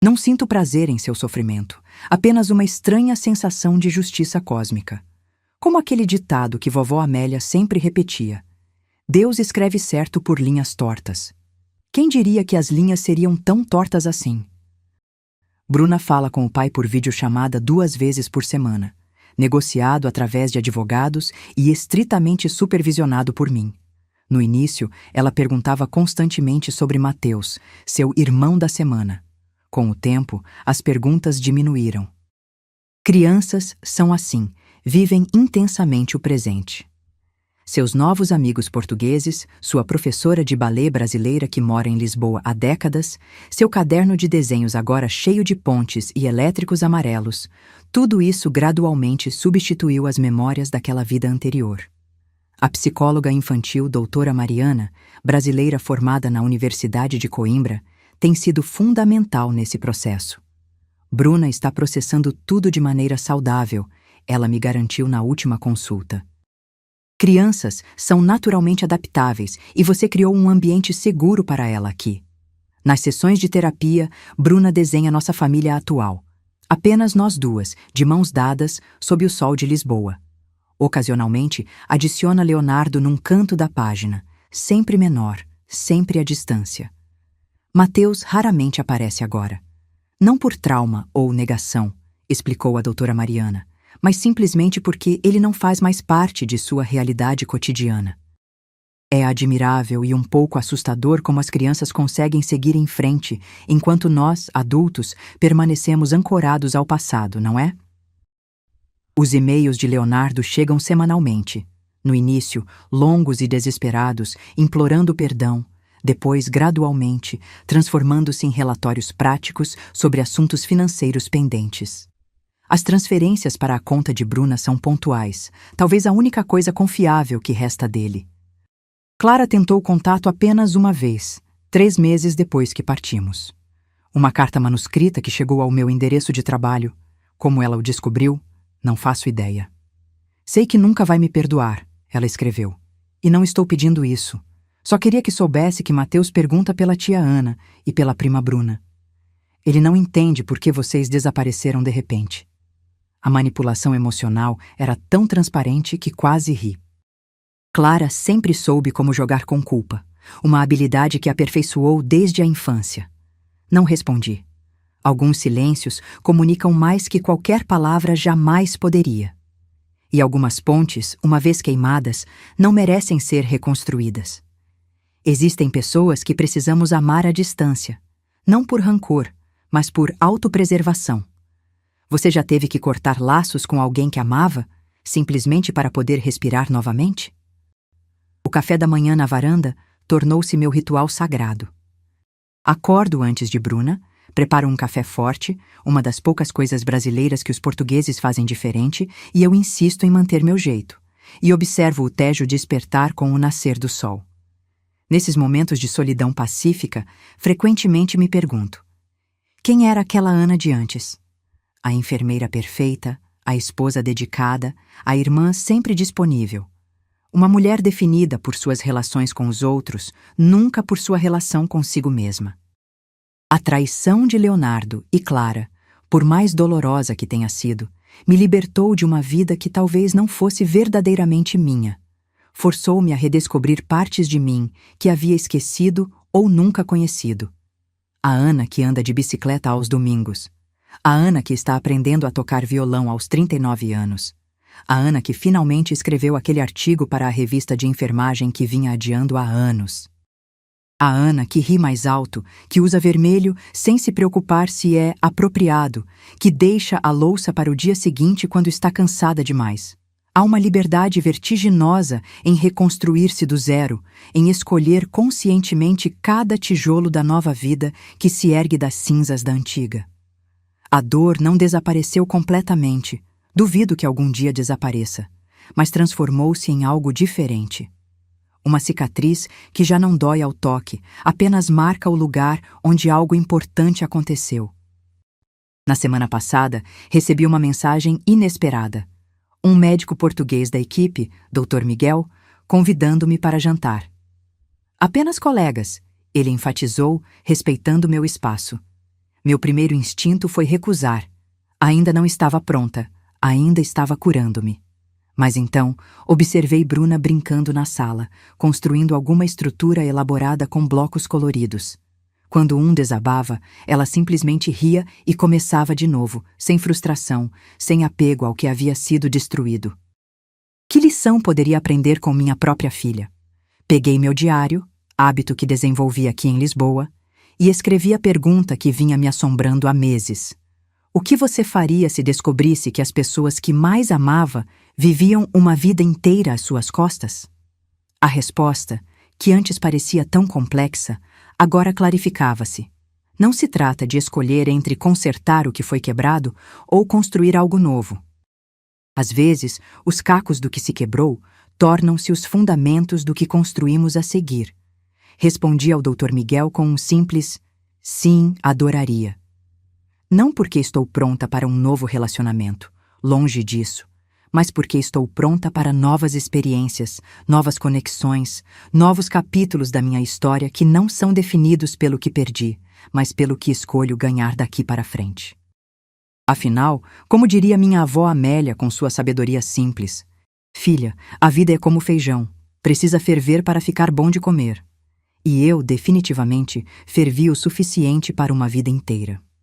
Não sinto prazer em seu sofrimento, apenas uma estranha sensação de justiça cósmica. Como aquele ditado que vovó Amélia sempre repetia: Deus escreve certo por linhas tortas. Quem diria que as linhas seriam tão tortas assim? Bruna fala com o pai por videochamada 2 vezes por semana, negociado através de advogados e estritamente supervisionado por mim. No início, ela perguntava constantemente sobre Mateus, seu irmão da semana. Com o tempo, as perguntas diminuíram. Crianças são assim, vivem intensamente o presente. Seus novos amigos portugueses, sua professora de balé brasileira que mora em Lisboa há décadas, seu caderno de desenhos agora cheio de pontes e elétricos amarelos, tudo isso gradualmente substituiu as memórias daquela vida anterior. A psicóloga infantil doutora Mariana, brasileira formada na Universidade de Coimbra, tem sido fundamental nesse processo. Bruna está processando tudo de maneira saudável, ela me garantiu na última consulta. Crianças são naturalmente adaptáveis e você criou um ambiente seguro para ela aqui. Nas sessões de terapia, Bruna desenha nossa família atual. Apenas nós duas, de mãos dadas, sob o sol de Lisboa. Ocasionalmente, adiciona Leonardo num canto da página, sempre menor, sempre à distância. Mateus raramente aparece agora. Não por trauma ou negação, explicou a doutora Mariana, mas simplesmente porque ele não faz mais parte de sua realidade cotidiana. É admirável e um pouco assustador como as crianças conseguem seguir em frente, enquanto nós, adultos, permanecemos ancorados ao passado, não é? Os e-mails de Leonardo chegam semanalmente. No início, longos e desesperados, implorando perdão, depois, gradualmente, transformando-se em relatórios práticos sobre assuntos financeiros pendentes. As transferências para a conta de Bruna são pontuais, talvez a única coisa confiável que resta dele. Clara tentou contato apenas uma vez, 3 meses depois que partimos. Uma carta manuscrita que chegou ao meu endereço de trabalho. Como ela o descobriu, não faço ideia. Sei que nunca vai me perdoar, ela escreveu. E não estou pedindo isso. Só queria que soubesse que Mateus pergunta pela tia Ana e pela prima Bruna. Ele não entende por que vocês desapareceram de repente. A manipulação emocional era tão transparente que quase ri. Clara sempre soube como jogar com culpa, uma habilidade que aperfeiçoou desde a infância. Não respondi. Alguns silêncios comunicam mais que qualquer palavra jamais poderia. E algumas pontes, uma vez queimadas, não merecem ser reconstruídas. Existem pessoas que precisamos amar à distância, não por rancor, mas por autopreservação. Você já teve que cortar laços com alguém que amava, simplesmente para poder respirar novamente? O café da manhã na varanda tornou-se meu ritual sagrado. Acordo antes de Bruna, preparo um café forte, uma das poucas coisas brasileiras que os portugueses fazem diferente, e eu insisto em manter meu jeito, e observo o Tejo despertar com o nascer do sol. Nesses momentos de solidão pacífica, frequentemente me pergunto: quem era aquela Ana de antes? A enfermeira perfeita, a esposa dedicada, a irmã sempre disponível. Uma mulher definida por suas relações com os outros, nunca por sua relação consigo mesma. A traição de Leonardo e Clara, por mais dolorosa que tenha sido, me libertou de uma vida que talvez não fosse verdadeiramente minha. Forçou-me a redescobrir partes de mim que havia esquecido ou nunca conhecido. A Ana que anda de bicicleta aos domingos. A Ana que está aprendendo a tocar violão aos 39 anos. A Ana que finalmente escreveu aquele artigo para a revista de enfermagem que vinha adiando há anos. A Ana que ri mais alto, que usa vermelho sem se preocupar se é apropriado, que deixa a louça para o dia seguinte quando está cansada demais. Há uma liberdade vertiginosa em reconstruir-se do zero, em escolher conscientemente cada tijolo da nova vida que se ergue das cinzas da antiga. A dor não desapareceu completamente, duvido que algum dia desapareça, mas transformou-se em algo diferente. Uma cicatriz que já não dói ao toque, apenas marca o lugar onde algo importante aconteceu. Na semana passada, recebi uma mensagem inesperada. Um médico português da equipe, Dr. Miguel, convidando-me para jantar. Apenas colegas, ele enfatizou, respeitando meu espaço. Meu primeiro instinto foi recusar. Ainda não estava pronta, ainda estava curando-me. Mas então, observei Bruna brincando na sala, construindo alguma estrutura elaborada com blocos coloridos. Quando um desabava, ela simplesmente ria e começava de novo, sem frustração, sem apego ao que havia sido destruído. Que lição poderia aprender com minha própria filha? Peguei meu diário, hábito que desenvolvi aqui em Lisboa, e escrevi a pergunta que vinha me assombrando há meses. O que você faria se descobrisse que as pessoas que mais amava viviam uma vida inteira às suas costas? A resposta, que antes parecia tão complexa, agora clarificava-se. Não se trata de escolher entre consertar o que foi quebrado ou construir algo novo. Às vezes, os cacos do que se quebrou tornam-se os fundamentos do que construímos a seguir. Respondi ao Dr. Miguel com um simples sim, adoraria. Não porque estou pronta para um novo relacionamento, longe disso, mas porque estou pronta para novas experiências, novas conexões, novos capítulos da minha história que não são definidos pelo que perdi, mas pelo que escolho ganhar daqui para frente. Afinal, como diria minha avó Amélia com sua sabedoria simples, filha, a vida é como feijão, precisa ferver para ficar bom de comer. E eu, definitivamente, fervi o suficiente para uma vida inteira.